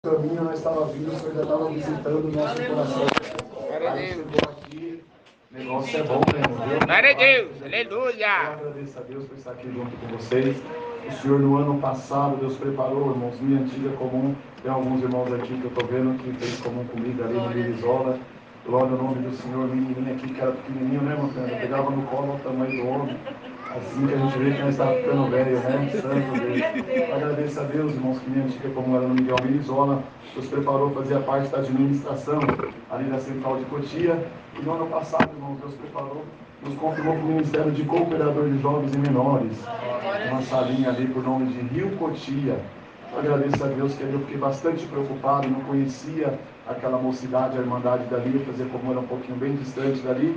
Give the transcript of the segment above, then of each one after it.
caminho nós estava vindo, o Senhor já estava visitando o nosso coração. Aí chegou aqui, o negócio é bom mesmo, viu? Glória a Deus, aleluia. Eu agradeço a Deus por estar aqui junto com vocês. O Senhor no ano passado, Deus preparou, irmãos, minha antiga comum. Tem alguns irmãos aqui que eu estou vendo que fez comum comigo ali no Mirisola. Glória ao nome do Senhor, menininha aqui que era pequenininho, né, irmão? Eu pegava no colo o tamanho do homem. Assim que a gente vê que nós estávamos ficando velho, né? Santo Deus. Agradeço a Deus, irmãos, que minha antiga comum era no Miguel Mirisola. Deus preparou, fazia parte da administração ali da Central de Cotia. E no ano passado, irmãos, Deus preparou, nos confirmou para o Ministério de Cooperador de Jovens e Menores. Uma salinha ali por nome de Rio Cotia. Eu agradeço a Deus que ali eu fiquei bastante preocupado, não conhecia aquela mocidade, a irmandade dali, fazer como era um pouquinho bem distante dali.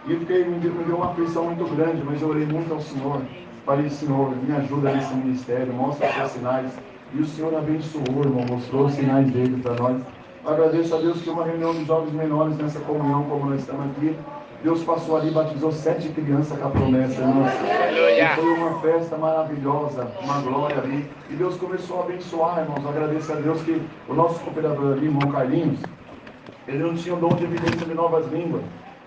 E me deu uma aflição muito grande, mas eu orei muito ao Senhor. Falei, Senhor, me ajuda nesse ministério, mostra os seus sinais. E o Senhor abençoou, irmão, mostrou os sinais dele para nós. Eu agradeço a Deus que uma reunião de jovens menores nessa comunhão, como nós estamos aqui, Deus passou ali e batizou 7 crianças com a promessa, irmãos. E foi uma festa maravilhosa, uma glória ali. E Deus começou a abençoar, irmãos. Eu agradeço a Deus que o nosso cooperador ali, irmão Carlinhos, ele não tinha o dom de evidência de novas línguas.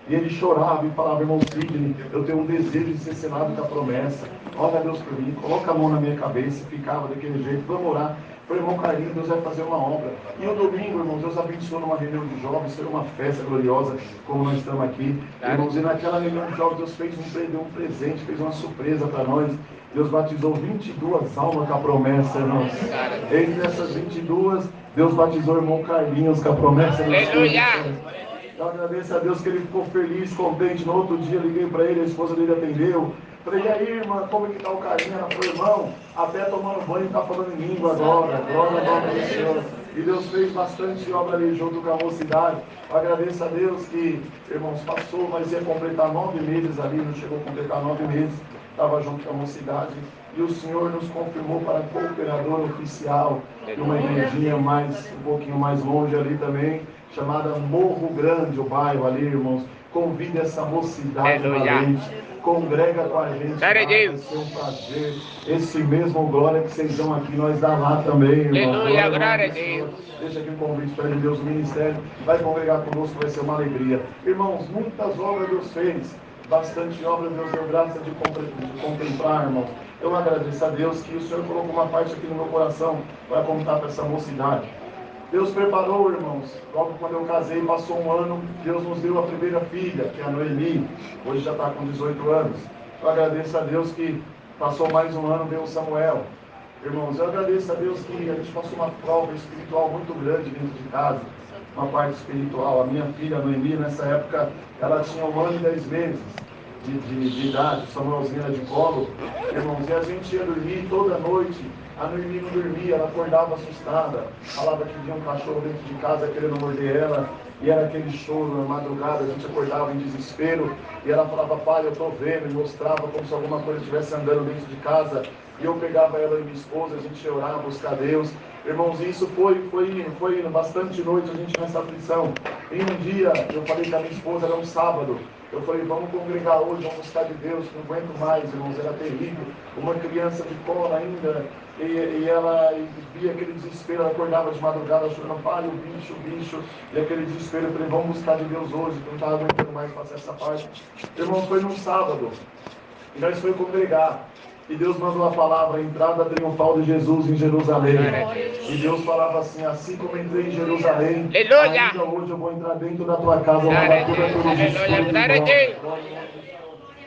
E ele chorava e falava, irmão Sidney, eu tenho um desejo de ser selado com a promessa. Olha Deus por mim, coloca a mão na minha cabeça. E ficava daquele jeito, vamos orar. Falei, irmão Carlinhos, Deus vai fazer uma obra. E no domingo, irmãos, Deus abençoou numa reunião de jovens, foi uma festa gloriosa, como nós estamos aqui. Irmãos, e naquela reunião de jovens, Deus fez um presente, fez uma surpresa para nós. Deus batizou 22 almas com a promessa, irmãos. Entre essas 22, Deus batizou o irmão Carlinhos com a promessa. Eu agradeço a Deus que ele ficou feliz, contente. No outro dia liguei para ele, a esposa dele atendeu. Falei, e aí, irmã, como é que está o carinho? Ela falou, irmão, até tomando banho está falando em língua agora. Glória ao nome do Senhor. E Deus fez bastante obra ali junto com a mocidade. Eu agradeço a Deus que, irmãos, passou, mas ia completar 9 meses ali, não chegou a completar 9 meses. Estava junto com a mocidade. E o Senhor nos confirmou para cooperador oficial de uma igrejinha um pouquinho mais longe ali também, chamada Morro Grande, o bairro ali, irmãos. Convida essa mocidade valente, congrega com a gente, vai ser um prazer. Esse mesmo glória que vocês dão aqui, nós dá lá também, irmãos. Aleluia, glória a Deus. Deixa aqui um convite para Deus, o ministério vai congregar conosco, vai ser uma alegria. Irmãos, muitas obras Deus fez, bastante obra Deus deu graça de contemplar, irmãos. Eu agradeço a Deus que o Senhor colocou uma parte aqui no meu coração para contar para essa mocidade. Deus preparou, irmãos, logo quando eu casei, passou um ano, Deus nos deu a primeira filha, que é a Noemi, hoje já está com 18 anos. Eu agradeço a Deus que passou mais um ano, veio o Samuel. Irmãos, eu agradeço a Deus que a gente passou uma prova espiritual muito grande dentro de casa, uma parte espiritual. A minha filha, a Noemi, nessa época, ela tinha 1 ano e 10 meses de idade, o Samuelzinho era de colo. Irmãos, e a gente ia dormir toda noite. A Noemi não dormia, ela acordava assustada, falava que vinha um cachorro dentro de casa querendo morder ela, e era aquele choro na madrugada, a gente acordava em desespero, e ela falava, pai, eu estou vendo, e mostrava como se alguma coisa estivesse andando dentro de casa, e eu pegava ela e minha esposa, a gente ia orar, buscar Deus. Irmãos, isso foi indo bastante noite a gente nessa aflição. E um dia, eu falei com a minha esposa, era um sábado, eu falei, vamos congregar hoje, vamos buscar de Deus, não aguento mais, irmãos, era terrível. Uma criança de colo ainda, e ela via aquele desespero, ela acordava de madrugada chorando, pai, o bicho, e aquele desespero, eu falei, vamos buscar de Deus hoje, que eu não estava aguentando mais passar essa parte. Irmãos, foi num sábado, e nós fomos congregar. E Deus mandou a palavra, a entrada triunfal de Jesus em Jerusalém. E Deus falava assim como entrei em Jerusalém, ainda hoje eu vou entrar dentro da tua casa, uma batida pelos escuros.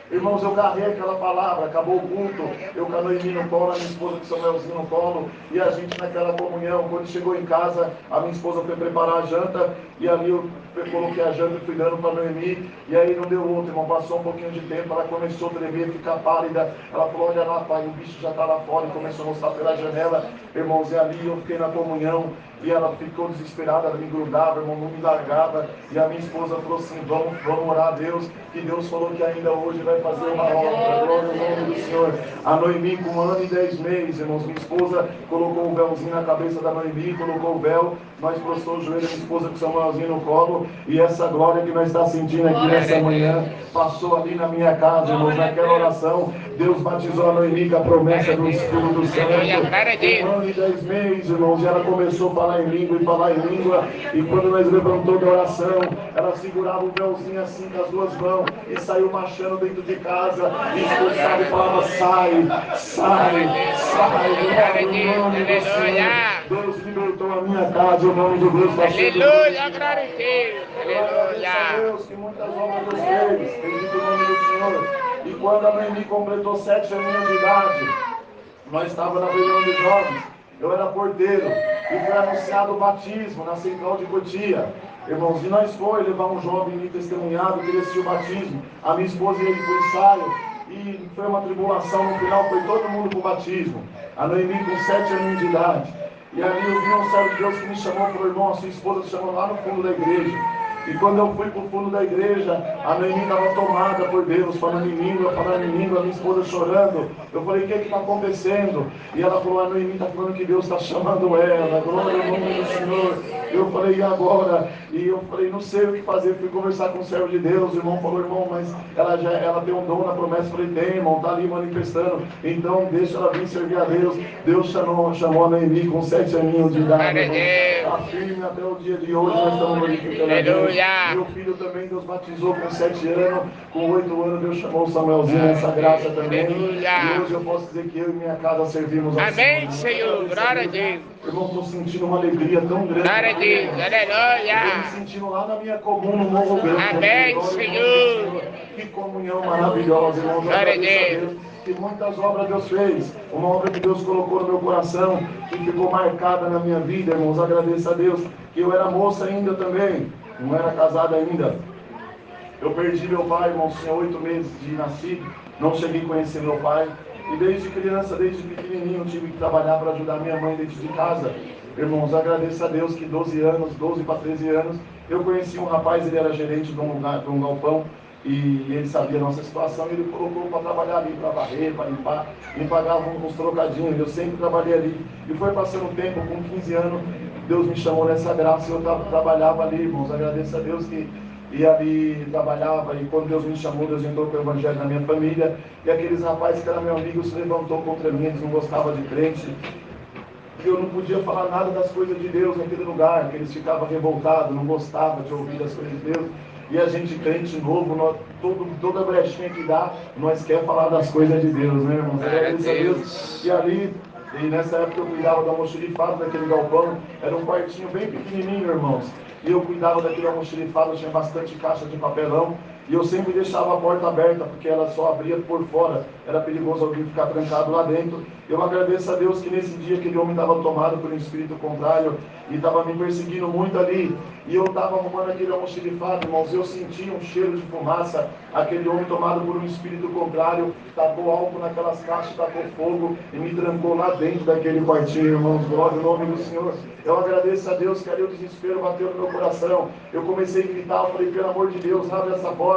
Irmãos, eu carreguei aquela palavra, acabou o culto, eu com a Noemi no colo, a minha esposa com o Samuelzinho no colo, e a gente naquela comunhão. Quando chegou em casa, a minha esposa foi preparar a janta, e ali eu coloquei a janta e fui dando para a Noemi, e aí não deu outro, irmão, passou um pouquinho de tempo, ela começou a tremer, ficar pálida, ela falou, olha lá, pai, o bicho já está lá fora, e começou a mostrar pela janela. Irmãos, e ali eu fiquei na comunhão, e ela ficou desesperada, ela me grudava, irmão, não me largava, e a minha esposa falou assim, vamos orar a Deus, que Deus falou que ainda hoje vai vai fazer uma obra, glória ao nome do Senhor. A Noemi com 1 ano e 10 meses, irmãos, minha esposa colocou o véuzinho na cabeça da Noemi, colocou o véu, nós prostrou o joelho, minha esposa com o Samuelzinho no colo, e essa glória que nós estamos sentindo aqui nessa manhã, passou ali na minha casa, irmãos, naquela oração, Deus batizou a Noemi com a promessa do Espírito Santo. 1 ano e 10 meses, irmãos, e ela começou a falar em língua, e quando nós levantamos da oração, ela segurava o véuzinho assim com as duas mãos, e saiu marchando dentro de casa, e expulsava e falava, sai, em nome do Senhor. Deus libertou a minha casa, o nome de Deus está sendo. Aleluia, glória a Deus. Aleluia. Deus, que muitas obras Deus fez, bendito o nome do Senhor. E quando a Noemi completou 7 aninhos de idade, nós estávamos na reunião de jovens, eu era porteiro, e foi anunciado o batismo na central de Cotia. Irmãos, e nós fomos levar um jovem ali testemunhado, que ele assistiu o batismo, a minha esposa e ele para o ensaio, e foi uma tribulação, no final foi todo mundo para o batismo, a Noemi com 7 aninhos de idade, e ali eu vi um servo de Deus que me chamou, falou, irmão, a sua esposa te chamou lá no fundo da igreja. E quando eu fui para o fundo da igreja, a Noemi estava tomada por Deus, falando em língua, a minha esposa chorando. Eu falei, o que está acontecendo? E ela falou, a Noemi está falando que Deus está chamando ela, glória ao nome do Senhor. Eu falei, e agora? E eu falei, não sei o que fazer. Fui conversar com o servo de Deus, o irmão falou, irmão, mas ela tem um dom na promessa. Eu falei, tem, irmão, está ali manifestando. Então deixa ela vir servir a Deus. Deus chamou a Noemi com 7 aninhos de idade. Está firme até o dia de hoje, nós estamos glorificando a Deus. Meu filho também, Deus batizou com 7 anos, com 8 anos Deus chamou o Samuelzinho nessa graça também. E hoje eu posso dizer que eu e minha casa servimos ao Senhor. Amém, Senhor, glória a Deus. Irmão, estou sentindo uma alegria tão grande. Glória a Deus, aleluia. Estou me sentindo lá na minha comuna, no Morro Grande. Amém, Senhor. Que comunhão maravilhosa, irmão. Glória a Deus. Que muitas obras Deus fez, uma obra que Deus colocou no meu coração, que ficou marcada na minha vida, irmãos. Agradeço a Deus, que eu era moça ainda também, não era casada ainda. Eu perdi meu pai, irmãos, tinha 8 meses de nascido, não cheguei a conhecer meu pai. E desde criança, desde pequenininho, tive que trabalhar para ajudar minha mãe dentro de casa. Irmãos, agradeço a Deus que 12 para 13 anos, eu conheci um rapaz, ele era gerente de um galpão, e ele sabia a nossa situação, ele colocou para trabalhar ali, para varrer, para limpar, me pagava uns trocadinhos, eu sempre trabalhei ali. E foi passando o tempo, com 15 anos, Deus me chamou nessa graça, e eu trabalhava ali, irmãos, agradeço a Deus que ia ali, trabalhava, e quando Deus me chamou, Deus entrou com o evangelho na minha família, e aqueles rapazes que eram meus amigos se levantou contra mim, eles não gostavam de crente, e eu não podia falar nada das coisas de Deus naquele lugar, que eles ficavam revoltados, não gostavam de ouvir as coisas de Deus. E a gente, crente novo, toda brechinha que dá, nós quer falar das coisas de Deus, né, irmãos? Agradeço a Deus. E ali, e nessa época eu cuidava do almoxarifado daquele galpão, era um quartinho bem pequenininho, irmãos. E eu cuidava daquele almoxarifado, tinha bastante caixa de papelão. E eu sempre deixava a porta aberta, porque ela só abria por fora. Era perigoso alguém ficar trancado lá dentro. Eu agradeço a Deus que nesse dia aquele homem estava tomado por um espírito contrário e estava me perseguindo muito ali. E eu estava arrumando aquele almoxarifado, irmãos, eu sentia um cheiro de fumaça. Aquele homem tomado por um espírito contrário, tacou álcool naquelas caixas, tacou fogo e me trancou lá dentro daquele quartinho, irmãos. Glória ao nome do Senhor. Eu agradeço a Deus que ali o desespero bateu no meu coração. Eu comecei a gritar, eu falei, pelo amor de Deus, abre essa porta.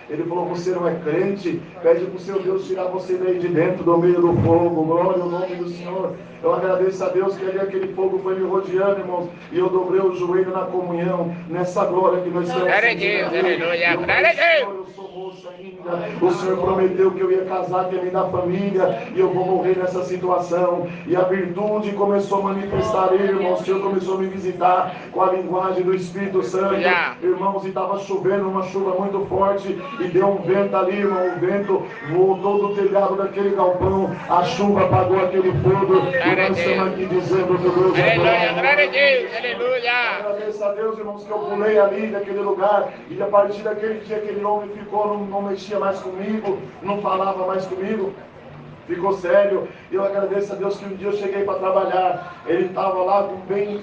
Ele falou, você não é crente? Pede para o seu Deus tirar você daí de dentro do meio do fogo. Glória ao nome do Senhor. Eu agradeço a Deus que ali aquele fogo foi me rodeando, irmãos, e eu dobrei o joelho na comunhão, nessa glória que nós estamos. Glória a Deus, aleluia, glória a Deus. Eu sou moça ainda, o Senhor prometeu que eu ia casar, que ia me dar família, e eu vou morrer nessa situação. E a virtude começou a manifestar, irmãos, o Senhor começou a me visitar com a linguagem do Espírito Santo. Irmãos, e estava chovendo, uma chuva muito forte, e deu um vento ali, irmão, o vento voltou do telhado daquele galpão, a chuva apagou aquele fogo. E nós estamos aqui dizendo que Deus é bom. Aleluia, glória a Deus, aleluia. Agradeço a Deus, irmãos, que eu pulei ali daquele lugar. E a partir daquele dia, aquele homem ficou, não mexia mais comigo, não falava mais comigo. Ficou sério. Eu agradeço a Deus que um dia eu cheguei para trabalhar. Ele estava lá,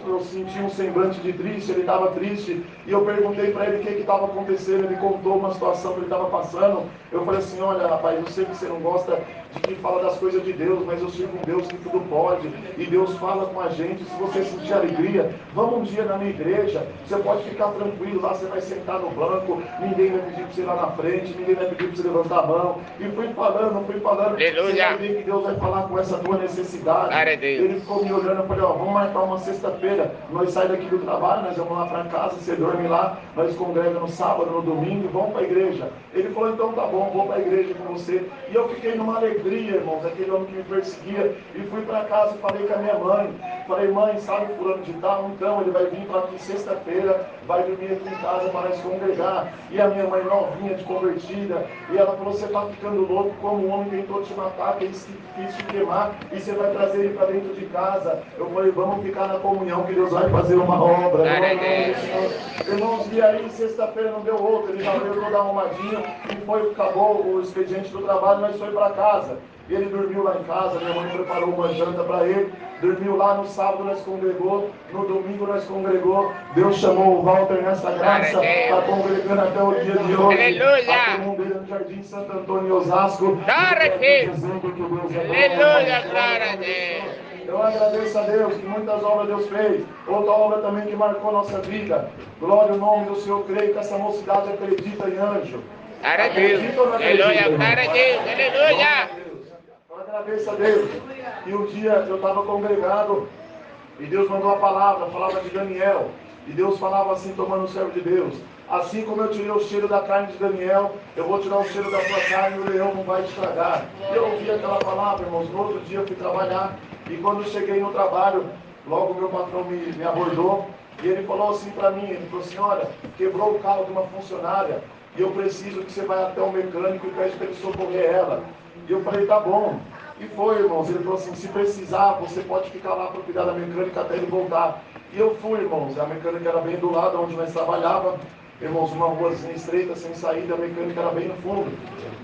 eu senti um semblante de triste, ele estava triste. E eu perguntei para ele o que estava acontecendo. Ele contou uma situação que ele estava passando. Eu falei assim, olha rapaz, eu sei que você não gosta de que fala das coisas de Deus, mas eu sirvo um Deus que tudo pode, e Deus fala com a gente. Se você sentir alegria, vamos um dia na minha igreja, você pode ficar tranquilo, lá você vai sentar no banco, ninguém vai pedir para você ir lá na frente, ninguém vai pedir para você levantar a mão, e fui falando, Aleluia. você vai ver que Deus vai falar com essa tua necessidade. Glória a Deus. Ele ficou me olhando, eu falei, ó, vamos marcar uma sexta-feira, nós saímos daqui do trabalho, nós vamos lá para casa, você dorme lá, nós congregamos no sábado, no domingo, vamos para a igreja. Ele falou, então tá bom, vou para a igreja com você. E eu fiquei numa alegria, irmãos, aquele homem que me perseguia, e fui para casa e falei com a minha mãe, falei, mãe, sabe fulano de tal? Então ele vai vir para aqui sexta-feira, vai dormir aqui em casa para nós congregar. E a minha mãe novinha de convertida, e ela falou, você está ficando louco, como um homem tentou te matar, quis te queimar, e você vai trazer ele para dentro de casa. Eu falei, vamos ficar na comunhão, que Deus vai fazer uma obra. Irmãos, e aí sexta-feira não deu outra, ele já veio todo arrumadinho, e acabou o expediente do trabalho, nós foi para casa. E ele dormiu lá em casa, minha mãe preparou uma janta para ele, dormiu lá, no sábado nós congregou, no domingo nós congregou, Deus chamou o Walter nessa graça, está congregando até o dia de hoje. Aleluia! A comum dele no Jardim Santo Antônio em Osasco. Glória a Deus! Aleluia, glória a Deus! Eu agradeço a Deus que muitas obras Deus fez. Outra obra também que marcou nossa vida. Glória ao nome do Senhor. Creio que essa mocidade acredita em anjo. Glória a Deus! Aleluia, glória a Deus! Aleluia! Eu agradeço a Deus. E um dia eu estava congregado e Deus mandou a palavra, falava de Daniel. E Deus falava assim, tomando o servo de Deus. Assim como eu tirei o cheiro da carne de Daniel, eu vou tirar o cheiro da sua carne e o leão não vai estragar. E eu ouvi aquela palavra, irmãos. No outro dia eu fui trabalhar. E quando eu cheguei no trabalho, logo meu patrão me abordou. E ele falou assim para mim, ele falou assim, olha, quebrou o carro de uma funcionária. E eu preciso que você vá até o mecânico e pede para ele socorrer ela. E eu falei, tá bom. E foi, irmãos. Ele falou assim, se precisar, você pode ficar lá para cuidar da mecânica até ele voltar. E eu fui, irmãos. A mecânica era bem do lado onde nós trabalhávamos. Irmãos, uma ruazinha estreita, sem saída, a mecânica era bem no fundo.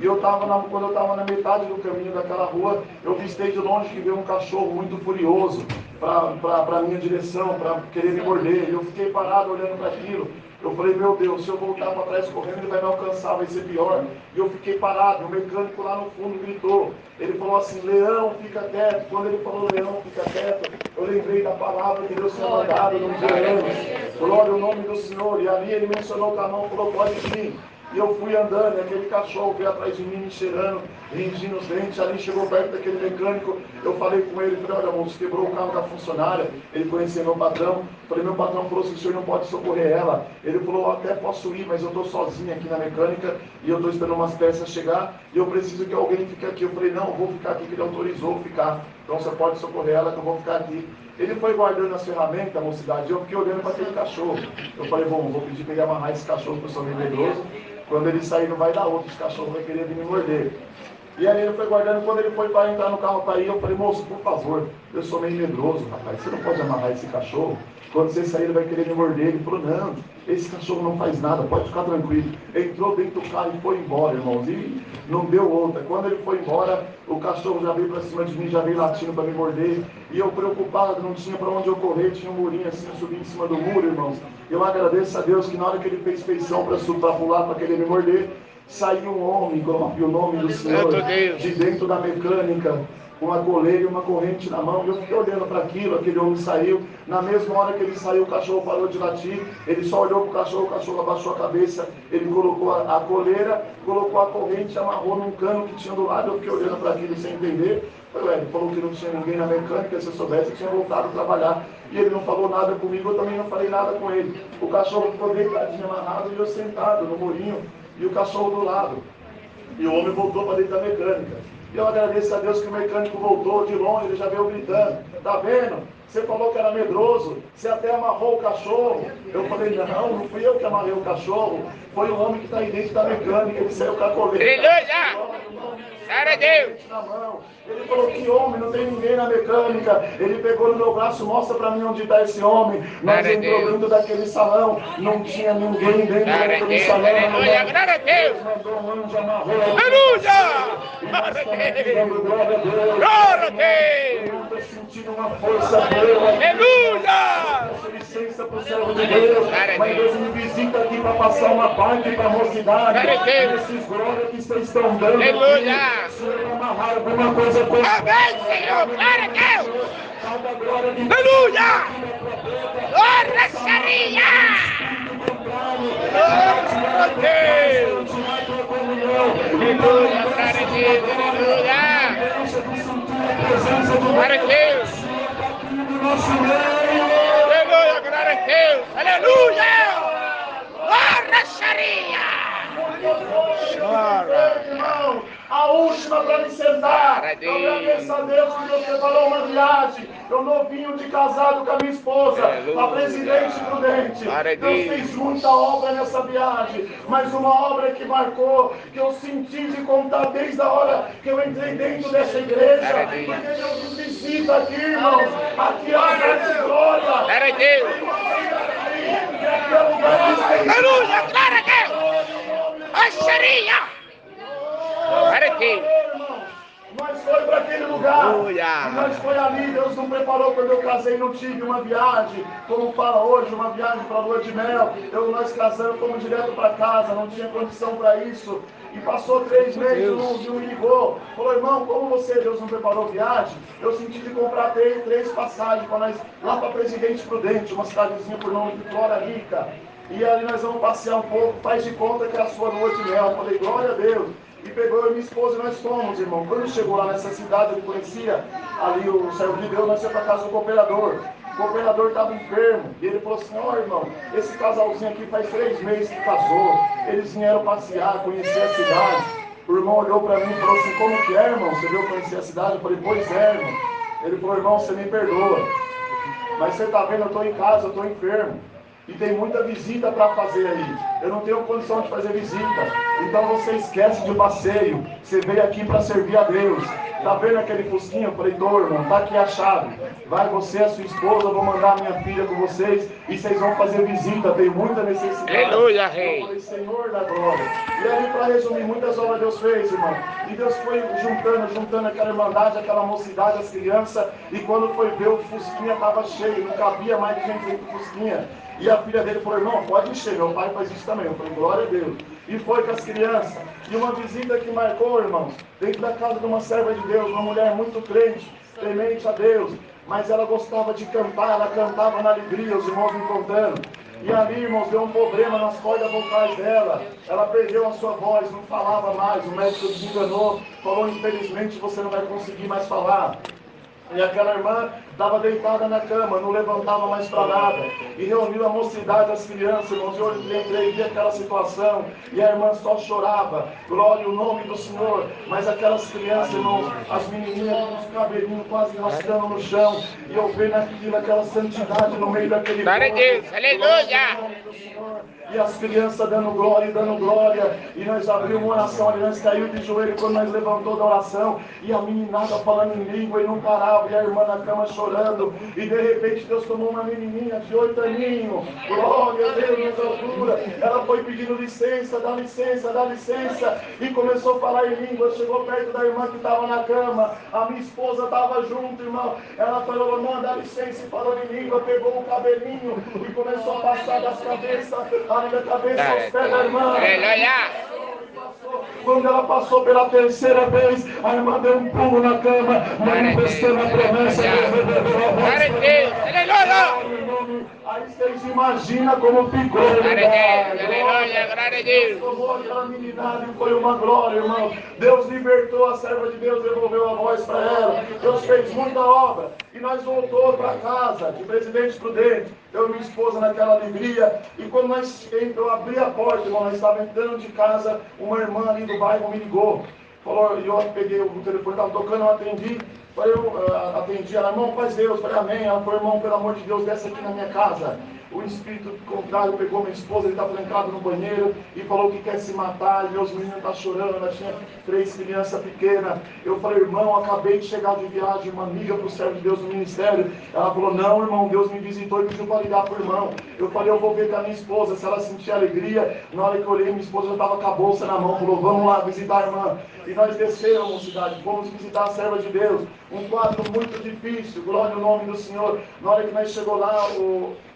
E quando eu estava na metade do caminho daquela rua, eu vistei de longe que veio um cachorro muito furioso para a minha direção, para querer me morder. E eu fiquei parado olhando para aquilo. Eu falei, meu Deus, se eu voltar para trás correndo, ele vai me alcançar, vai ser pior. E eu fiquei parado, o mecânico lá no fundo gritou. Ele falou assim, leão, fica quieto. Quando ele falou, leão, fica quieto, eu lembrei da palavra que Deus tinha mandado no dia antes. Glória ao nome do Senhor. E ali ele mencionou com a mão, falou, pode vir. E eu fui andando, e aquele cachorro veio atrás de mim, me cheirando, ringindo os dentes. Ali chegou perto daquele mecânico, eu falei com ele, falei, olha moço, quebrou o carro da funcionária. Ele conhecia meu patrão. Falei, meu patrão falou assim, o senhor não pode socorrer ela. Ele falou, até posso ir, mas eu estou sozinho aqui na mecânica, e eu estou esperando umas peças chegar, e eu preciso que alguém fique aqui. Eu falei, não, eu vou ficar aqui, que ele autorizou ficar. Então você pode socorrer ela, que eu vou ficar aqui. Ele foi guardando as ferramentas, a mocidade, e eu fiquei olhando para aquele cachorro. Eu falei, bom, vou pedir para ele amarrar esse cachorro, que eu sou meio medroso. Quando ele sair, não vai dar outro, esse cachorro vai querer vir me morder. E aí ele foi guardando, quando ele foi para entrar no carro para ir, eu falei, moço, por favor, eu sou meio medroso, rapaz, você não pode amarrar esse cachorro? Quando você sair, ele vai querer me morder. Ele falou, não, esse cachorro não faz nada, pode ficar tranquilo. Entrou dentro do carro e foi embora, irmãos, e não deu outra. Quando ele foi embora, o cachorro já veio para cima de mim, já veio latindo para me morder. E eu preocupado, não tinha para onde eu correr, tinha um murinho assim, eu subi em cima do muro, irmãos. Eu agradeço a Deus que na hora que ele fez feição para pular, para querer me morder, saiu um homem, glória o nome do Senhor, de dentro da mecânica, com uma coleira e uma corrente na mão. Eu fiquei olhando para aquilo, aquele homem saiu. Na mesma hora que ele saiu, o cachorro parou de latir. Ele só olhou para o cachorro abaixou a cabeça. Ele colocou a coleira, colocou a corrente, amarrou num cano que tinha do lado. Eu fiquei olhando para aquilo sem entender. Ele falou que não tinha ninguém na mecânica, se eu soubesse, eu tinha voltado a trabalhar. E ele não falou nada comigo, eu também não falei nada com ele. O cachorro ficou deitadinho, amarrado, e eu sentado no murinho, e o cachorro do lado. E o homem voltou para dentro da mecânica. E eu agradeço a Deus que o mecânico voltou de longe, ele já veio gritando, tá vendo? Você falou que era medroso, você até amarrou o cachorro. Eu falei, não fui eu que amarrei o cachorro, foi o homem que está aí dentro da mecânica, ele saiu com a coleira. Glória a Deus! Ele falou, que homem, não tem ninguém na mecânica. Ele pegou no meu braço, mostra para mim onde está esse homem. Nós entramos dentro daquele salão, não tinha ninguém dentro daquele salão. Aleluia, glória a Deus! Aleluia! Glória a Deus! Eu estou sentindo uma força boa. Aleluia! licença para o servo de Deus, mas Deus me visita aqui para passar uma parte para a mocidade, esses glórias que vocês estão dando aqui, o Senhor vai amarrar alguma coisa com Amém, Senhor, glória a Deus. cada glória de Aleluia. Glória, Sharia. Glória a Deus. Aleluia, glória a Deus, aleluia. Glória a Deus. Aleluia, glória a Deus. Aleluia. Glória, Sharia. Irmão, a última para me sentar. Eu agradeço a Deus que Deus preparou uma viagem. Eu novinho de casado com a minha esposa, a Presidente Prudente. Deus fez muita obra nessa viagem, mas uma obra que marcou, que eu senti de contar desde a hora que eu entrei dentro dessa igreja. Porque Deus nos visita aqui, irmãos. Aqui é a grande glória. Glória a Deus. Aleluia, glória a Deus. A Sharia. Glória a Deus. Nós foi para aquele lugar, e nós foi ali, Deus não preparou quando eu casei, não tive uma viagem, como fala hoje, uma viagem para a lua de mel, nós casamos, fomos direto para casa, não tinha condição para isso, e passou 3 meses, não me ligou, falou, irmão, como você, Deus não preparou viagem, eu senti de comprar 3 passagens para nós, lá para Presidente Prudente, uma cidadezinha por nome de Flora Rica, e ali nós vamos passear um pouco, faz de conta que é a sua lua de mel, eu falei, glória a Deus. E pegou eu e minha esposa e nós fomos, irmão. Quando chegou lá nessa cidade, ele conhecia ali o servo de Deus, nós fomos para casa do cooperador. O cooperador estava enfermo. E ele falou assim, ó irmão, esse casalzinho aqui faz 3 meses que casou. Eles vieram passear, conhecer a cidade. O irmão olhou para mim e falou assim, como que é, irmão? Você veio conhecer a cidade? Eu falei, pois é, irmão. Ele falou, irmão, você me perdoa. Mas você está vendo, eu estou em casa, eu estou enfermo. E tem muita visita para fazer aí. Eu não tenho condição de fazer visita. Então você esquece de passeio. Você veio aqui para servir a Deus. Tá vendo aquele fusquinho? Eu falei, tô, irmão, tá aqui a chave. Vai você e a sua esposa, eu vou mandar a minha filha com vocês e vocês vão fazer visita. Tem muita necessidade. Aleluia, rei. Eu falei, Senhor da glória. E aí, para resumir, muitas obras Deus fez, irmão. E Deus foi juntando aquela irmandade, aquela mocidade, as crianças. E quando foi ver, o fusquinha estava cheio. Não cabia mais gente dentro do fusquinha. E a filha dele falou, irmão, pode encher, meu pai faz isso também. Eu falei, glória a Deus. E foi com as crianças. E uma visita que marcou, irmãos, dentro da casa de uma serva de Deus, uma mulher muito crente, temente a Deus. Mas ela gostava de cantar, ela cantava na alegria, os irmãos me contando. E ali, irmãos, deu um problema nas cordas vocais dela. Ela perdeu a sua voz, não falava mais. O médico desenganou, falou, infelizmente você não vai conseguir mais falar. E aquela irmã estava deitada na cama, não levantava mais para nada. E reuniu a mocidade, as crianças, irmãos. Eu entrei e vi aquela situação. E a irmã só chorava. Glória ao nome do Senhor. Mas aquelas crianças, irmãos, as menininhas com os cabelinhos quase raspando no chão. E eu vendo aquilo, aquela santidade no meio daquele Glória a Deus, aleluia. E as crianças dando glória e dando glória. E nós abrimos uma oração ali, nós caímos de joelho quando nós levantou da oração. E a meninada falando em língua e não parava. E a irmã na cama chorando. E de repente Deus tomou uma menininha de 8 aninhos. Glória a Deus nessa altura. Ela foi pedindo licença, dá licença, dá licença. E começou a falar em língua. Chegou perto da irmã que estava na cama. A minha esposa estava junto, irmão. Ela falou, irmã, dá licença. E falou em língua, pegou o cabelinho. E começou a passar das cabeças. Da cabeça aos pés da irmã. Quando ela passou pela terceira vez, a irmã deu um pulo na cama, manifestando a promessa. Aí vocês imaginam como ficou. Aleluia, glória a Deus. Tomou aquela meninada e foi uma glória, irmão. Deus libertou a serva de Deus, devolveu a voz para ela. Deus fez muita obra. E nós voltamos para casa, de Presidente Prudente. Eu e minha esposa naquela alegria. E quando eu abri a porta, irmão, nós estávamos entrando de casa, uma irmã ali do bairro me ligou. Falou, e eu peguei o telefone, estava tocando, eu atendi. Falei, eu atendi ela, irmão, faz Deus. Falei, amém. Ela falou, irmão, pelo amor de Deus, desce aqui na minha casa. O espírito contrário pegou minha esposa, ele estava entrado no banheiro e falou que quer se matar, e meus meninos estão chorando, ela tinha 3 crianças pequenas. Eu falei, irmão, acabei de chegar de viagem, uma amiga para o servo de Deus no ministério. Ela falou, não, irmão, Deus me visitou e pediu para ligar para o irmão. Eu falei, eu vou ver com a minha esposa, se ela sentir alegria. Na hora que eu olhei, minha esposa já estava com a bolsa na mão, falou, vamos lá visitar a irmã. E nós descemos a cidade, fomos visitar a serva de Deus. Um quadro muito difícil, glória ao nome do Senhor. Na hora que nós chegou lá,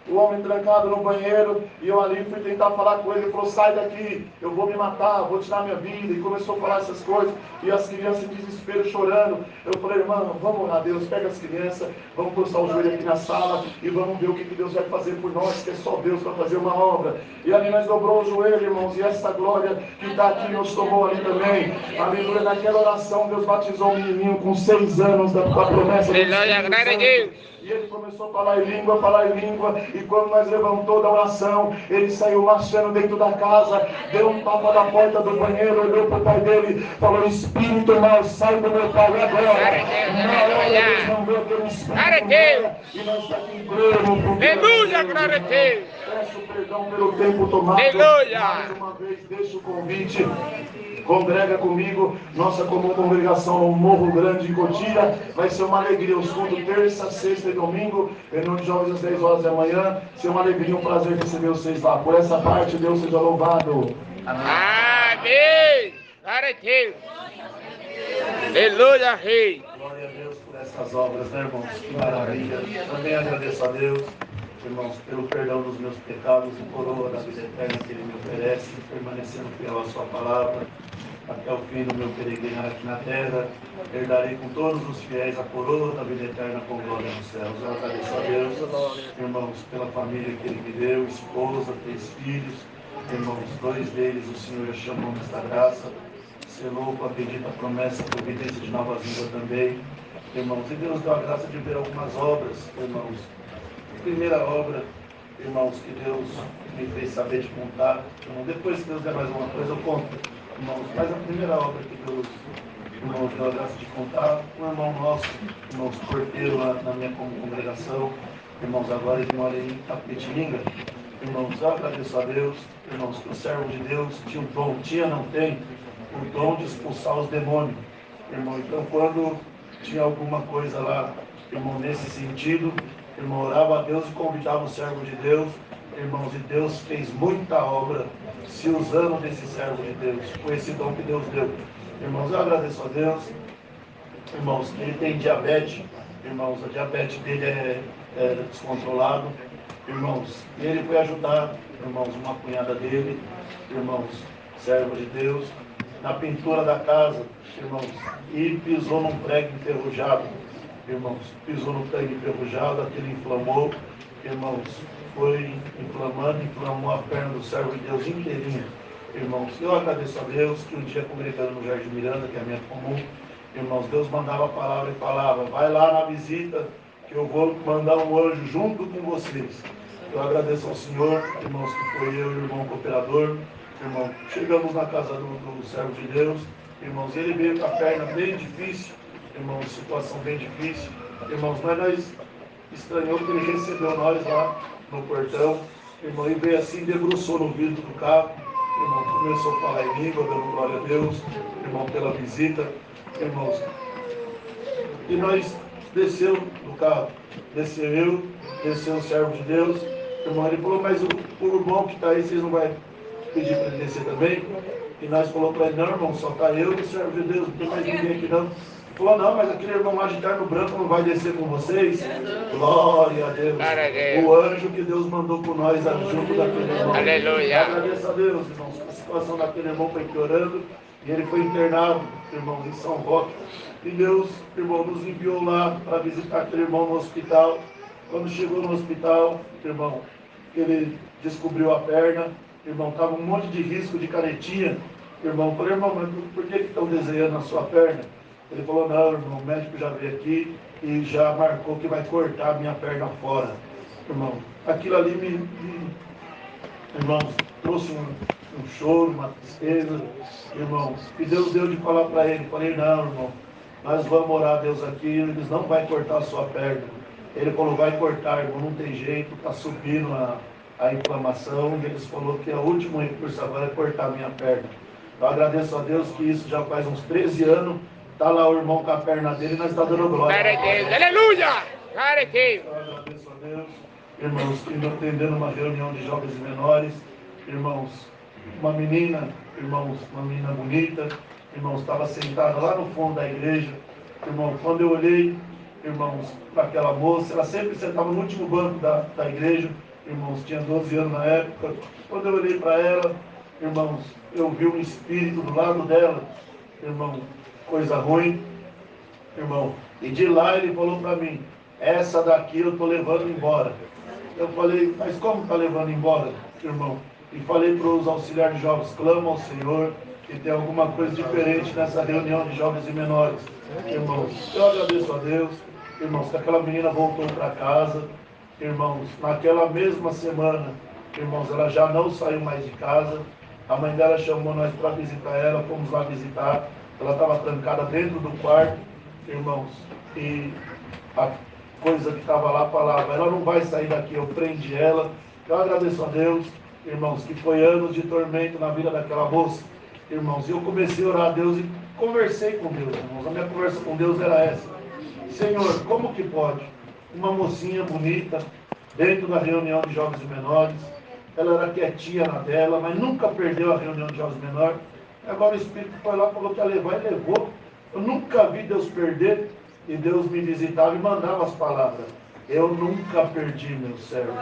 o homem trancado no banheiro, e eu ali fui tentar falar com ele. Ele falou: sai daqui, eu vou me matar, vou tirar minha vida. E começou a falar essas coisas, e as crianças em desespero chorando. Eu falei: irmão, vamos orar a Deus, pega as crianças, vamos postar o joelho aqui na sala e vamos ver o que Deus vai fazer por nós, que é só Deus para fazer uma obra. E ali nós dobrou o joelho, irmãos, e essa glória que está aqui nos tomou ali também. Aleluia, naquela oração Deus batizou um menininho com 6 anos da promessa do Espírito Santo. E ele começou a falar em língua, e quando nós levantamos da oração, ele saiu marchando dentro da casa, deu um tapa na porta do banheiro, olhou para o pai dele, falou: espírito mau, sai do meu pai agora. Na hora Deus não vê aquele espírito, e nós estamos aqui em pleno. Aleluia, glória a Deus. Peço perdão pelo tempo tomado. Aleluia. Mais uma vez, deixo o convite. Congrega comigo, nossa comum congregação no Morro Grande, em Cotia. Vai ser uma alegria os cultos terça, sexta e domingo, reunião de jovens às 10 horas da manhã. Ser uma alegria, um prazer receber vocês lá. Por essa parte, Deus seja louvado. Amém. Glória a Deus. Aleluia, Rei. Glória a Deus por essas obras, né, irmãos? Que maravilha. Também agradeço a Deus, irmãos, pelo perdão dos meus pecados e coroa da vida eterna que Ele me oferece, permanecendo fiel à Sua palavra. Até o fim do meu peregrinar aqui na terra, herdarei com todos os fiéis a coroa da vida eterna com glória nos céus. Eu agradeço a Deus, irmãos, pela família que Ele me deu, esposa, 3 filhos, irmãos, 2 deles o Senhor chamou nesta graça, selou com a bendita promessa, a providência de nova vida também, irmãos, e Deus deu a graça de ver algumas obras, irmãos. A primeira obra, irmãos, que Deus me fez saber de contar, irmão, depois que Deus der mais uma coisa, eu conto. Irmãos, mas a primeira obra que Deus, irmãos, deu a graça de contar, um irmão nosso, irmãos, porteiro lá na minha congregação, irmãos, agora ele mora em Tapetininga. Irmãos, eu agradeço a Deus, irmãos, que o servo de Deus tinha um dom, não tem, o dom de expulsar os demônios. Irmão, então quando tinha alguma coisa lá, irmão, nesse sentido, irmão, orava a Deus e convidava o servo de Deus. Irmãos, e Deus fez muita obra se usando desse servo de Deus, com esse dom que Deus deu. Irmãos, eu agradeço a Deus. Irmãos, ele tem diabetes. Irmãos, a diabetes dele é descontrolado. Irmãos, e ele foi ajudar, irmãos, uma cunhada dele, irmãos, servo de Deus, na pintura da casa, irmãos, e pisou num prego enferrujado. Irmãos, pisou no prego enferrujado, aquele inflamou. Irmãos, foi inflamou a perna do servo de Deus inteirinha. Irmãos, eu agradeço a Deus que um dia congregando no Jardim Miranda, que é a minha comum, irmãos, Deus mandava a palavra e falava: vai lá na visita, que eu vou mandar um anjo junto com vocês. Eu agradeço ao Senhor, irmãos, que foi eu e o irmão cooperador. Irmão, chegamos na casa do servo de Deus, irmãos, ele veio com a perna bem difícil, irmãos, situação bem difícil. Irmãos, mas nós estranhou que ele recebeu nós lá no portão, irmão, e veio assim, debruçou no vidro do carro, irmão, começou a falar em língua, dando glória a Deus, irmão, pela visita, irmãos, e nós desceu do carro, desceu eu, desceu o servo de Deus, irmão, ele falou: mas o irmão que está aí, vocês não vão pedir para ele descer também? E nós falou para ele: não, irmão, só está eu e o servo de Deus, não tem mais ninguém aqui não. Falou: não, mas aquele irmão lá de terno branco não vai descer com vocês? Glória a Deus. O anjo que Deus mandou por nós junto daquele irmão. Aleluia. Agradeço a Deus, irmãos. A situação daquele irmão foi piorando e ele foi internado, irmãos, em São Roque. E Deus, irmão, nos enviou lá para visitar aquele irmão no hospital. Quando chegou no hospital, irmão, ele descobriu a perna. Irmão, estava um monte de risco de canetinha. Irmão, falei: irmão, mas por que estão desenhando a sua perna? Ele falou: não, irmão, o médico já veio aqui e já marcou que vai cortar a minha perna fora. Irmão, aquilo ali irmãos, trouxe um choro, uma tristeza, irmãos. E Deus deu de falar para ele. Falei: não, irmão, nós vamos orar a Deus aqui, eles não vão cortar a sua perna. Ele falou: vai cortar, irmão, não tem jeito, está subindo a inflamação. E eles falou que a última recurso agora é cortar a minha perna. Eu agradeço a Deus que isso já faz uns 13 anos. Está lá o irmão com a perna dele e nós estamos dando glória. Glória a Deus. Aleluia. Glória a Deus. Eu agradeço a Deus, irmãos, que atendendo uma reunião de jovens e menores, irmãos, uma menina, irmãos, uma menina bonita, irmãos, estava sentada lá no fundo da igreja. Irmão, quando eu olhei, irmãos, para aquela moça, ela sempre sentava no último banco da igreja. irmãos, tinha 12 anos na época. Quando eu olhei para ela, irmãos, eu vi um espírito do lado dela, irmão, coisa ruim, irmão. E de lá ele falou para mim, essa daqui eu estou levando embora. Eu falei, mas como está levando embora, irmão? E falei para os auxiliares de jovens, clama ao Senhor, que tem alguma coisa diferente nessa reunião de jovens e menores. Irmãos, eu agradeço a Deus, irmãos, que aquela menina voltou para casa, irmãos, naquela mesma semana, irmãos, ela já não saiu mais de casa. A mãe dela chamou nós para visitar ela, fomos lá visitar. Ela estava trancada dentro do quarto, irmãos, e a coisa que estava lá falava, ela não vai sair daqui, eu prendi ela. Eu agradeço a Deus, irmãos, que foi anos de tormento na vida daquela moça, irmãos, e eu comecei a orar a Deus e conversei com Deus, irmãos. A minha conversa com Deus era essa: Senhor, como que pode uma mocinha bonita dentro da reunião de jovens e menores, ela era quietinha na dela, mas nunca perdeu a reunião de jovens e menores. Agora o Espírito foi lá, falou que ia levar e levou. Eu nunca vi Deus perder, e Deus me visitava e mandava as palavras. Eu nunca perdi meu servo,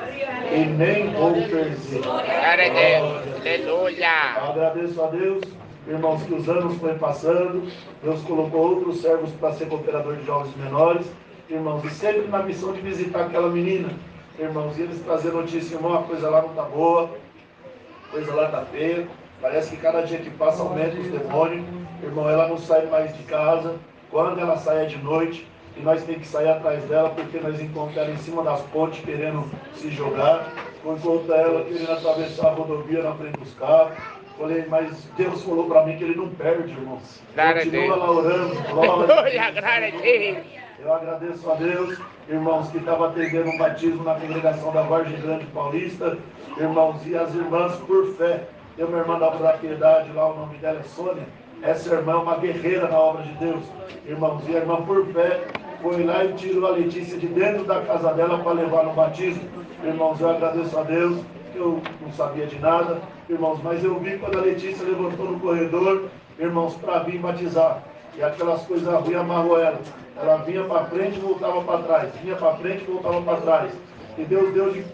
e nem vou perder. Glória a Deus. Aleluia. Agradeço a Deus, irmãos, que os anos foram passando, Deus colocou outros servos para ser cooperador de jovens menores, irmãos, e sempre na missão de visitar aquela menina, irmãos, e eles trazer notícia, irmão, a coisa lá não está boa, a coisa lá está feia, parece que cada dia que passa aumenta os demônios, irmão, ela não sai mais de casa, quando ela sai é de noite, e nós temos que sair atrás dela, porque nós encontramos ela em cima das pontes, querendo se jogar, encontramos ela querendo atravessar a rodovia na frente dos carros. Falei, mas Deus falou para mim que ele não perde, irmãos. Continua lá orando, glória. Eu agradeço a Deus, irmãos, que estava atendendo um batismo na congregação da Vargem Grande Paulista, irmãos, e as irmãs, por fé, tem uma irmã da Braquedade lá, o nome dela é Sônia. Essa irmã é uma guerreira na obra de Deus, irmãos, e a irmã, por fé, foi lá e tirou a Letícia de dentro da casa dela para levar no batismo. Irmãos, eu agradeço a Deus, eu não sabia de nada, irmãos, mas eu vi quando a Letícia levantou no corredor, irmãos, para vir batizar, e aquelas coisas ruins amarrou ela. Ela vinha para frente e voltava para trás, vinha para frente e voltava para trás. E Deus deu de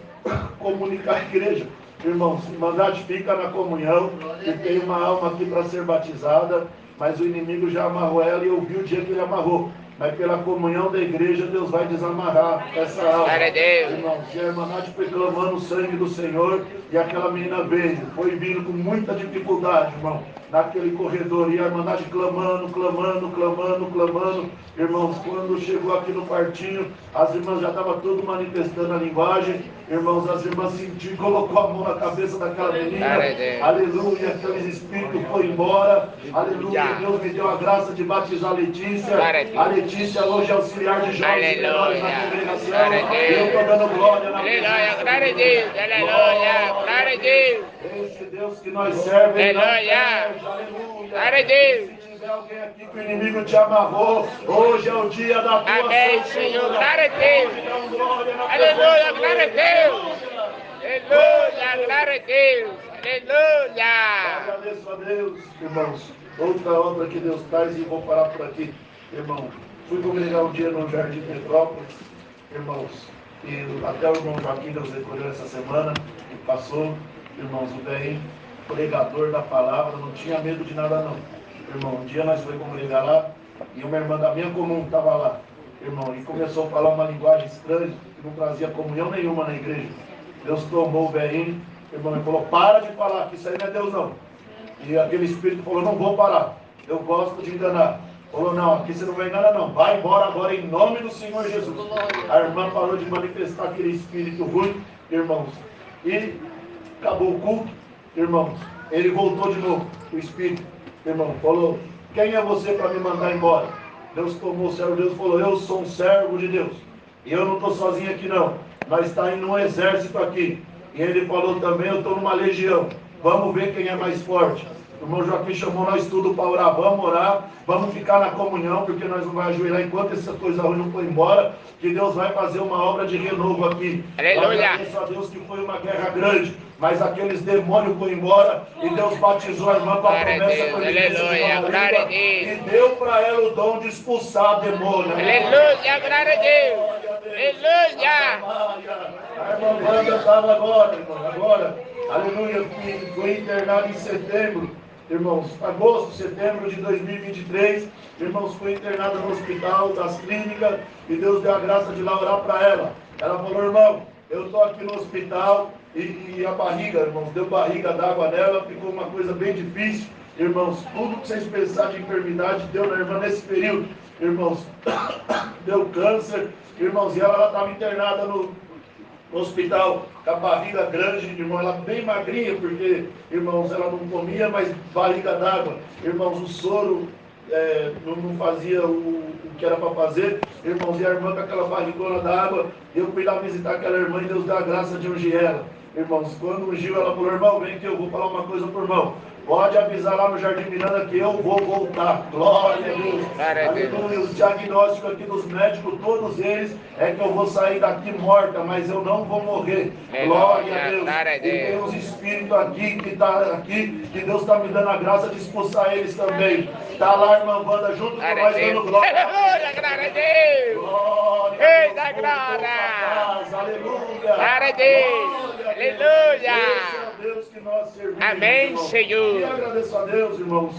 comunicar a igreja, irmãos, Irmandade fica na comunhão, e tem uma alma aqui para ser batizada, mas o inimigo já amarrou ela, e eu vi o dia que ele amarrou. Mas pela comunhão da igreja, Deus vai desamarrar essa alma. Irmãos, e a Irmandade foi clamando o sangue do Senhor, e aquela menina veio, foi vindo com muita dificuldade, irmão, naquele corredor, e a Irmandade clamando, irmãos, quando chegou aqui no quartinho, as irmãs já estavam tudo manifestando a linguagem, irmãos, as irmãs sentiram, colocou a mão na cabeça daquela menina, aleluia, aquele espírito foi embora, aleluia, Deus me deu a graça de batizar a Letícia, Letícia hoje é auxiliar de jovens menores na congregação, eu estou dando glória na aleluia, glória a Deus, aleluia, glória a Deus, esse Deus que nós servemos, aleluia, glória a Deus. Se tiver alguém aqui que o inimigo te amarrou, hoje é o dia da tua amém, Senhor, glória a Deus, aleluia, glória a Deus, aleluia, glória a Deus, aleluia. Agradeço a Deus, irmãos, outra obra que Deus traz, e vou parar por aqui, irmão. Fui congregar um dia no Jardim Petrópolis, irmãos, e até o irmão Joaquim Deus recolheu essa semana, e passou, irmãos, o bem pregador da palavra, não tinha medo de nada não. Irmão, um dia nós fomos congregar lá, e uma irmã da minha comum estava lá, irmão, e começou a falar uma linguagem estranha, que não trazia comunhão nenhuma na igreja. Deus tomou o velhinho, irmão, e falou, para de falar, que isso aí não é Deus não. E aquele espírito falou, não vou parar, eu gosto de enganar. Falou, não, aqui você não vai enganar não, vai embora agora em nome do Senhor Jesus. A irmã parou de manifestar aquele espírito ruim, irmãos, e acabou o culto, irmãos, ele voltou de novo, o espírito, irmão, falou, quem é você para me mandar embora? Deus tomou o servo de Deus e falou, eu sou um servo de Deus, e eu não estou sozinho aqui não, nós estamos indo num exército aqui, e ele falou também, eu estou numa legião, vamos ver quem é mais forte. O irmão Joaquim chamou nós tudo para orar, vamos ficar na comunhão, porque nós não vamos ajoelhar enquanto essa coisa ruim não for embora, que Deus vai fazer uma obra de renovo aqui. Aleluia! Agradeço a Deus que foi uma guerra grande, mas aqueles demônios foram embora, e Deus batizou a irmã com a promessa Deus, aleluia, glória a Deus. E deu para ela o dom de expulsar demônio. Aleluia, glória a Deus. Aleluia. A irmã Wanda estava agora, irmão, agora, aleluia, foi internada em setembro, irmãos, agosto, setembro de 2023, irmãos, foi internada no hospital das clínicas e Deus deu a graça de lá orar para ela. Ela falou, irmão, eu estou aqui no hospital e a barriga, irmãos, deu barriga d'água nela, ficou uma coisa bem difícil. Irmãos, tudo que vocês pensarem de enfermidade deu na irmã nesse período. Irmãos, deu câncer. Irmãos, e ela estava internada no hospital com a barriga grande, irmão, ela bem magrinha, porque, irmãos, ela não comia, mas barriga d'água. Irmãos, o soro não fazia o que era para fazer. Irmãos, e a irmã com aquela barrigona d'água, eu fui lá visitar aquela irmã e Deus deu a graça de ungir ela. Irmãos, quando ungiu, ela falou, irmão, vem que eu vou falar uma coisa pro irmão. Pode avisar lá no Jardim Miranda que eu vou voltar. Glória a Deus. Aleluia. Os diagnósticos aqui dos médicos, todos eles, é que eu vou sair daqui morta, mas eu não vou morrer. Glória a Deus. E tem uns espíritos aqui que tá aqui, que Deus está me dando a graça de expulsar eles também. Está lá a irmã Wanda junto com nós dando glória. Aleluia, glória a Deus. Glória a Eita, Deus. glória. Aleluia. Glória a Deus. Aleluia. Deus que nós servimos, Amém, irmãos. Senhor. E agradeço a Deus, irmãos,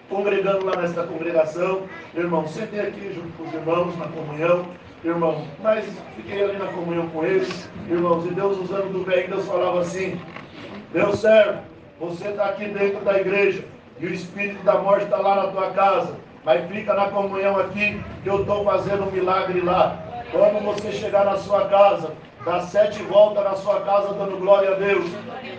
congregando lá nesta congregação, irmão, sentei aqui junto com os irmãos na comunhão, irmão, mas fiquei ali na comunhão com eles, irmãos, e Deus usando do velho, Deus falava assim, meu servo, você está aqui dentro da igreja, e o espírito da morte está lá na tua casa, mas fica na comunhão aqui, que eu estou fazendo um milagre lá. Quando você chegar na sua casa, dá 7 voltas na sua casa dando glória a Deus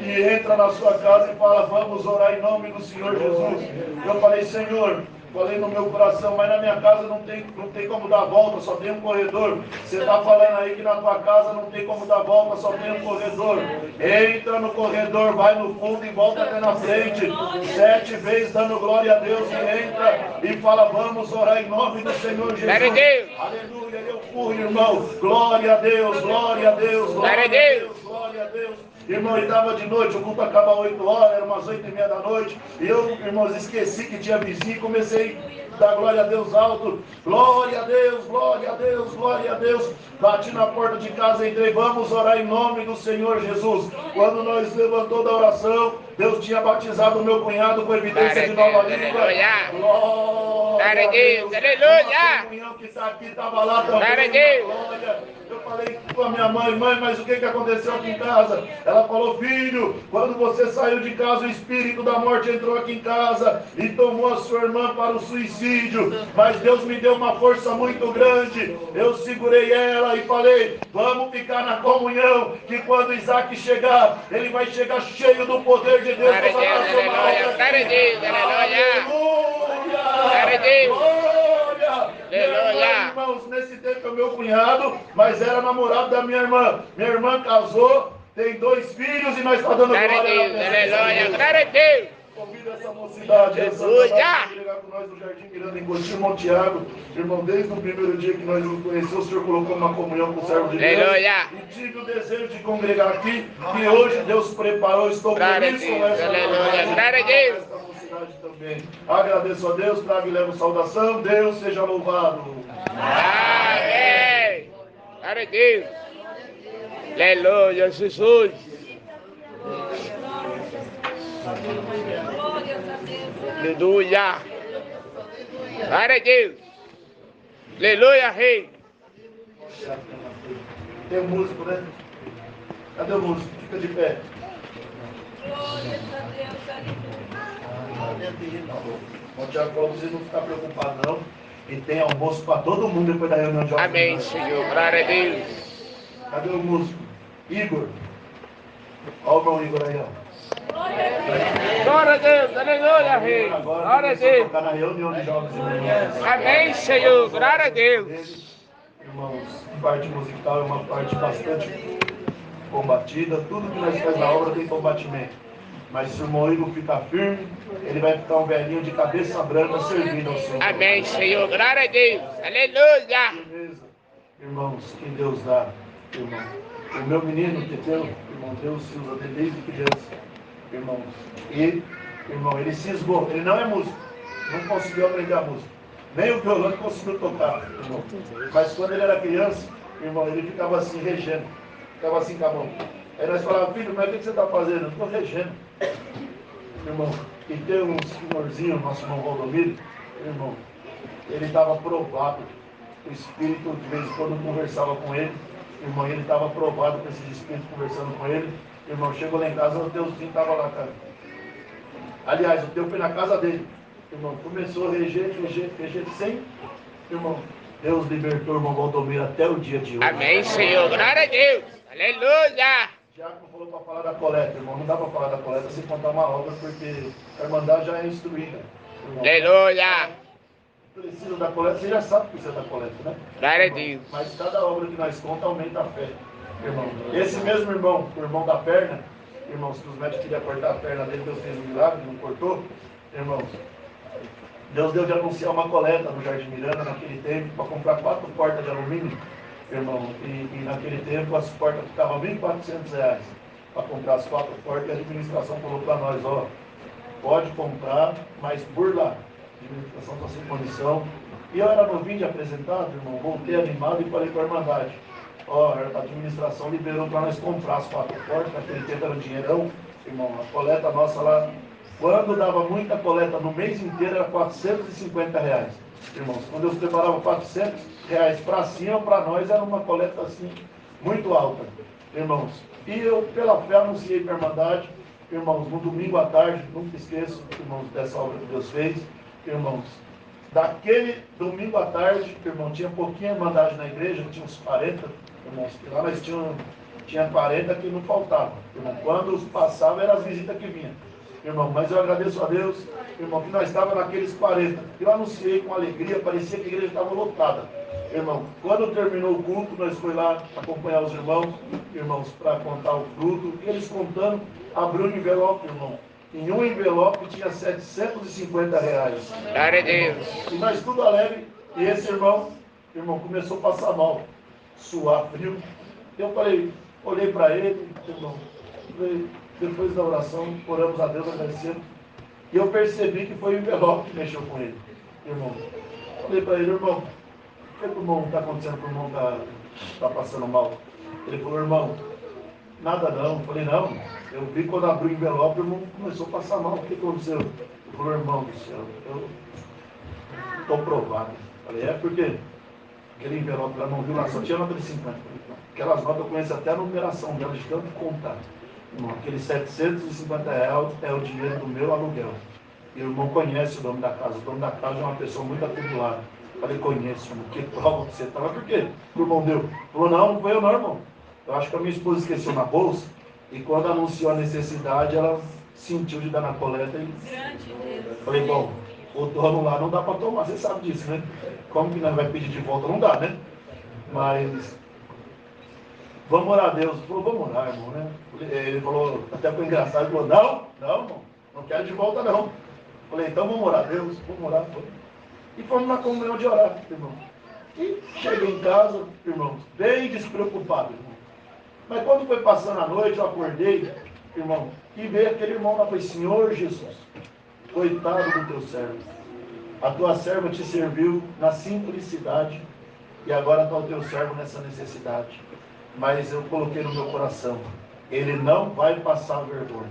e entra na sua casa e fala, vamos orar em nome do Senhor Jesus. Eu falei, Senhor, falei no meu coração, mas na minha casa não tem como dar volta, só tem um corredor. Você está falando aí que na tua casa não tem como dar volta, só tem um corredor. Entra no corredor, vai no fundo e volta até na frente. 7 vezes dando glória a Deus e entra e fala, vamos orar em nome do Senhor Jesus. Aleluia, eu fui, irmão. Glória a Deus, glória a Deus, glória a Deus, glória a Deus. Irmão, ele estava de noite, o culto acaba às 8 horas, era umas 8h30 da noite. E eu, irmãos, esqueci que tinha vizinho e comecei a dar glória a Deus alto. Glória a Deus, glória a Deus, glória a Deus. Bati na porta de casa, entrei, vamos orar em nome do Senhor Jesus. Quando nós levantou da oração, Deus tinha batizado o meu cunhado com evidência de nova língua. Glória a Deus. Aleluia. A comunhão que está aqui estava lá também. Glória. Eu falei com a minha mãe, mas o que aconteceu aqui em casa? Ela falou, filho, quando você saiu de casa, o espírito da morte entrou aqui em casa e tomou a sua irmã para o suicídio. Mas Deus me deu uma força muito grande. Eu segurei ela e falei, vamos ficar na comunhão, que quando Isaac chegar, ele vai chegar cheio do poder de Deus. Aleluia! Irmãos, nesse tempo é meu cunhado, mas era namorado da minha irmã. Minha irmã casou, tem 2 filhos e nós estamos dando glória a Deus. Glória a Deus! Convido essa mocidade a congregar com nós no Jardim Miranda, em Cotinho, Montiago. Irmão, desde o primeiro dia que nós nos conhecemos, o Senhor colocou uma comunhão com o servo de Deus. E tive o desejo de congregar aqui, que hoje Deus preparou. Estou feliz com essa mocidade também. Agradeço a Deus, trago e levo saudação. Deus seja louvado. Amém. Glória a Deus. Aleluia, Jesus. Aleluia. Glória a Deus. Aleluia, Rei. Tem um músico, né? Cadê o músico? Fica de pé. Bom, Tiago, para vocês não ficar preocupados, não. E tem almoço para todo mundo depois da reunião de almoço. Amém, Senhor. Glória a Deus. Cadê o músico? Igor. Olha o meu Igor aí, ó. Glória a Deus, aleluia, Rei. Glória a Deus. Na reunião de jovens. Amém, Senhor. Glória a Deus. Irmãos, a parte musical é uma parte bastante combatida. Tudo que nós fazemos na obra tem combatimento. Mas se o irmão Igor ficar firme, ele vai ficar um velhinho de cabeça branca servindo ao Senhor. Amém, Senhor. Glória a Deus. Aleluia. Beleza. Irmãos, que Deus dá, irmão. O meu menino, que teu, irmão, Deus se usa dele desde criança. Irmãos, e, irmão, ele cismou, ele não é músico, não conseguiu aprender a música, nem o violão conseguiu tocar, irmão. Mas quando ele era criança, irmão, ele ficava assim, regendo. Ficava assim com a mão. Aí nós falávamos, filho, mas o que você está fazendo? Eu estou regendo. Irmão, e tem um senhorzinho, nosso irmão Valdomiro, irmão, ele estava provado. O Espírito, de vez em quando, conversava com ele. Irmão, ele estava provado com esse Espírito conversando com ele. Irmão, chegou lá em casa, o Deusinho estava lá, cara. Aliás, o teu foi na casa dele. Irmão, começou a reger sem. Irmão, Deus libertou o irmão Valdomiro até o dia de hoje. Amém, Senhor. Glória a Deus. Aleluia. Diácono falou para falar da coleta, irmão. Não dá para falar da coleta sem contar uma obra, porque a irmandade já é instruída. Irmão. Aleluia. Precisa da coleta, você já sabe que precisa da coleta, né? Glória a Deus. Mas cada obra que nós contamos aumenta a fé, irmão. Esse mesmo irmão, o irmão da perna, irmãos, que os médicos queriam cortar a perna dele, Deus fez um milagre, não cortou, irmãos. Deus deu de anunciar uma coleta no Jardim Miranda naquele tempo para comprar 4 portas de alumínio, irmão. E naquele tempo as portas ficavam R$1.400 para comprar as 4 portas, e a administração falou para nós, ó, pode comprar, mas por lá. A administração está sem condição. E eu era novinho de apresentado, irmão, voltei animado e falei para a Irmandade, ó, a administração liberou para nós comprar as 4 portas, naquele tempo era um dinheirão, irmão, a coleta nossa lá, quando dava muita coleta no mês inteiro era R$450, irmãos. Quando eu preparava R$400 para cima, para nós era uma coleta assim, muito alta, irmãos. E eu, pela fé, anunciei para a Irmandade, irmãos, no domingo à tarde, nunca esqueço, irmãos, dessa obra que Deus fez, irmãos. Daquele domingo à tarde, irmão, tinha pouquinha Irmandade na igreja, tinha uns 40, irmãos, que lá nós tinha 40 que não faltavam, irmão. Quando os passavam, eram as visitas que vinham. Irmão, mas eu agradeço a Deus, irmão, que nós estávamos naqueles 40. Eu anunciei com alegria, parecia que a igreja estava lotada. Irmão, quando terminou o culto, nós fomos lá acompanhar os irmãos, para contar o fruto. E eles contando, abriu um envelope, irmão. Em um envelope tinha R$750. Glória a Deus. E nós tudo alegre. E esse irmão começou a passar mal, suar frio. Eu falei, olhei para ele, irmão, falei, depois da oração, oramos a Deus, agradecendo. E eu percebi que foi o envelope que mexeu com ele, irmão. Falei para ele, irmão, o que o irmão está acontecendo com o irmão está passando mal? Ele falou, irmão, nada não. Eu falei, não, eu vi quando abriu o envelope, o irmão começou a passar mal. O que aconteceu? Ele falou, irmão do céu, eu estou provado. Eu falei, porque aquele envelope lá não viu lá, só tinha nota de 50. Aquelas notas eu conheço até a numeração delas, de tanto contar. Irmão, aqueles R$750 é o dinheiro do meu aluguel. E o irmão conhece o dono da casa. O dono da casa é uma pessoa muito atribulada. Eu falei, conheço, irmão, que prova você estava. Por quê? O irmão deu. Falou, não foi eu não, irmão. Eu acho que a minha esposa esqueceu na bolsa. E quando anunciou a necessidade, ela sentiu de dar na coleta. E falei, bom, o dono lá não dá para tomar, você sabe disso, né? Como que nós vai pedir de volta? Não dá, né? Mas vamos orar a Deus. Ele falou, vamos orar, irmão, né? Ele falou, até foi engraçado, ele falou, não, irmão, não quero de volta não. Falei, então vamos orar a Deus, vamos orar. E fomos na comunhão de orar, irmão. E cheguei em casa, irmão, bem despreocupado, irmão. Mas quando foi passando a noite, eu acordei, irmão, e veio aquele irmão lá, falei, Senhor Jesus, coitado do teu servo. A tua serva te serviu na simplicidade e agora está o teu servo nessa necessidade. Mas eu coloquei no meu coração, ele não vai passar vergonha.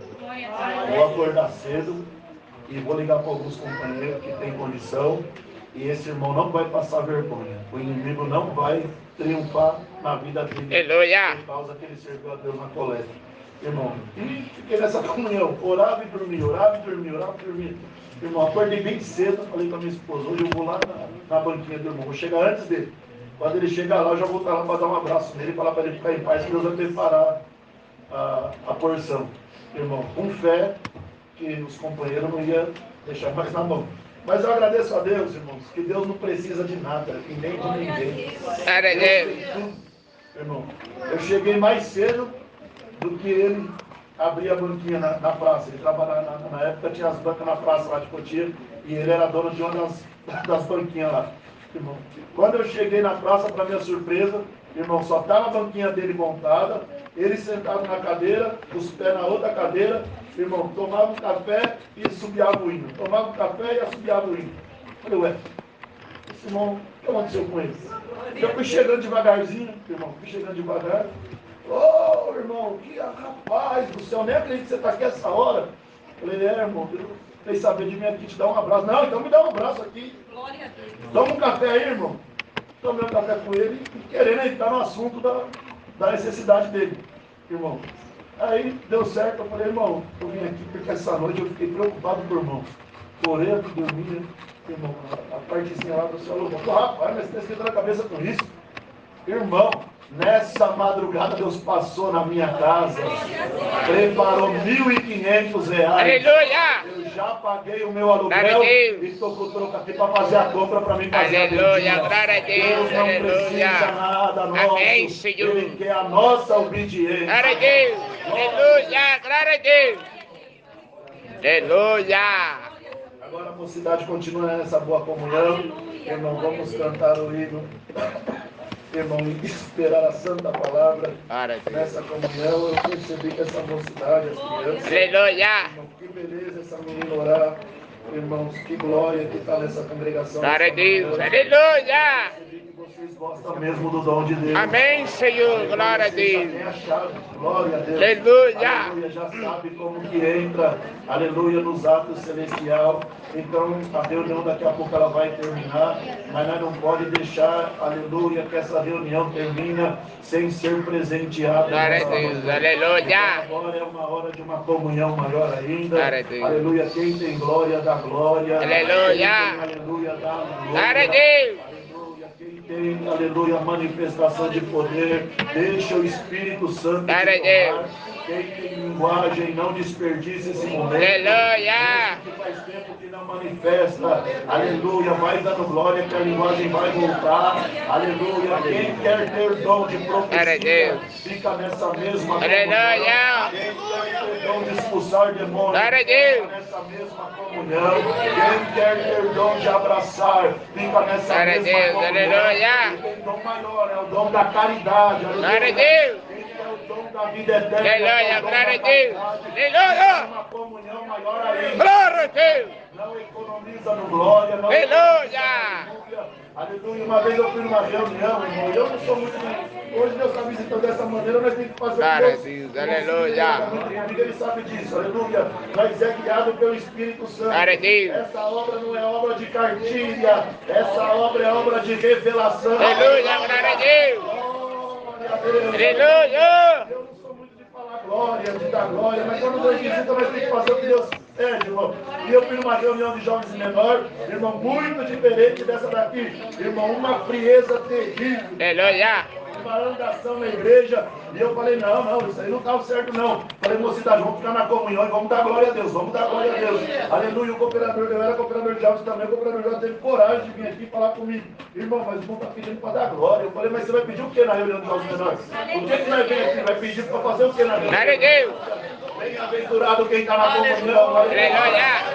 Vou acordar cedo e vou ligar para alguns companheiros que têm condição e esse irmão não vai passar vergonha. O inimigo não vai triunfar na vida dele. Aleluia. Por causa que ele serviu a Deus na coleta. Irmão, e fiquei nessa comunhão, orava e dormia, orava e dormia, orava e dormia. Irmão, acordei bem cedo, falei com a minha esposa, hoje eu vou lá na banquinha do irmão, vou chegar antes dele. Quando ele chegar lá, eu já vou estar lá para dar um abraço nele e falar para ele ficar em paz, que Deus vai preparar a porção. Irmão, com fé, que os companheiros não iam deixar mais na mão. Mas eu agradeço a Deus, irmãos, que Deus não precisa de nada, e nem de ninguém. Irmão, eu cheguei mais cedo do que ele abrir a banquinha na praça. Ele trabalhava, na época tinha as bancas na praça lá de Cotia, e ele era dono de uma das banquinhas lá. Irmão, quando eu cheguei na praça, para minha surpresa, irmão, só estava a banquinha dele montada, ele sentado na cadeira, os pés na outra cadeira, irmão, tomava um café e subiava o hino. Tomava um café e subiava o hino. Falei, ué, irmão, o que aconteceu com ele? Eu fui chegando devagarzinho, irmão, fui chegando devagar. Ô, irmão, que rapaz do céu, nem acredito que você está aqui essa hora. Falei, irmão, eu fez saber de mim aqui te dar um abraço. Não, então me dá um abraço aqui. Glória a Deus. Toma um café aí, irmão. Tomei um café com ele e querendo entrar no assunto da necessidade dele, irmão. Aí deu certo, eu falei, irmão, eu vim aqui porque essa noite eu fiquei preocupado com o irmão. Orei antes de dormir, irmão, a partezinha lá do céu, rapaz, mas você está esquentando a cabeça com isso. Irmão, nessa madrugada Deus passou na minha casa, preparou R$1.500. Aleluia! Eu já paguei o meu aluguel e estou com o troco aqui para fazer a compra para mim fazer Aleluia, a glória a Deus não precisa nada nosso, Amém, Senhor. Ele quer a nossa obediência. Glória a Deus! Aleluia! Glória a Deus! Aleluia! Agora a mocidade continua nessa boa comunhão. Irmão, vamos cantar o hino. Irmão, e esperar a santa palavra. Nessa comunhão eu percebi que essa mocidade, as crianças. Aleluia! Irmão, que beleza essa menina orar. Irmãos, que glória que está nessa congregação. Glória a Deus! Aleluia! Vocês gostam mesmo do dom de Deus. Amém, Senhor! Glória a Deus! Já tem a chave. Glória a Deus. Aleluia! Aleluia, já sabe como que entra, aleluia, nos atos celestial. Então, a reunião daqui a pouco ela vai terminar, mas nós não podemos deixar, aleluia, que essa reunião termina sem ser presenteada. Glória a Deus, aleluia! Agora é uma hora de uma comunhão maior ainda. Glória a Deus. Aleluia, quem tem glória, dá glória. Aleluia. Aleluia, dá glória. Glória a Deus! Quem tem, aleluia, manifestação de poder, deixa o Espírito Santo te Glória a Deus. tomar. Quem tem linguagem, não desperdice esse momento. Aleluia! Que faz tempo que não manifesta, aleluia, vai dando glória que a linguagem vai voltar, aleluia. Quem quer ter dom de Glória a profecia, Deus. fica nessa mesma Aleluia. Quem quer ter dom de expulsar demônios, Glória a Deus. fica nessa mesma comunhão. Quem quer ter dom de abraçar, fica nessa Glória a mesma Deus. comunhão. Aleluia. E tem dom maior, é o dom da caridade. Aleluia. Glória a Deus. Quem quer o dom da vida eterna, Aleluia, é o dom glória da a Deus. caridade. Aleluia. Uma comunhão maior ainda. Glória a Deus! Não economiza no glória, não Aleluia. economiza. Aleluia. Uma vez eu fui numa reunião, irmão, e eu não sou muito. Hoje Deus está visitando dessa maneira, nós temos que fazer Glória a Deus. Deus, aleluia. Comigo, ele sabe disso, aleluia. Nós é guiado pelo Espírito Santo. Glória a Deus. Essa obra não é obra de cartilha, essa obra é obra de revelação. Aleluia, glória a Deus! Glória a Deus. Aleluia! Eu não sou muito de falar glória, de dar glória, mas quando Deus visita, nós temos que fazer o que Deus pede, irmão. E eu fui numa reunião de jovens menores, irmão, muito diferente dessa daqui. Irmão, uma frieza terrível. Aleluia! Uma andação na igreja, e eu falei, não, isso aí não estava certo não. Falei, mocidade, vamos ficar na comunhão e vamos dar glória a Deus, vamos dar glória a Deus. Aleluia, o cooperador, eu era cooperador de jovens também, o cooperador já teve coragem de vir aqui falar comigo. Irmão, mas o irmão está pedindo para dar glória. Eu falei, mas você vai pedir o que na reunião de jovens menores? O que vai vir aqui? Vai pedir para fazer o que na reunião? Glória a Deus! Bem-aventurado quem está na comunhão. Aleluia!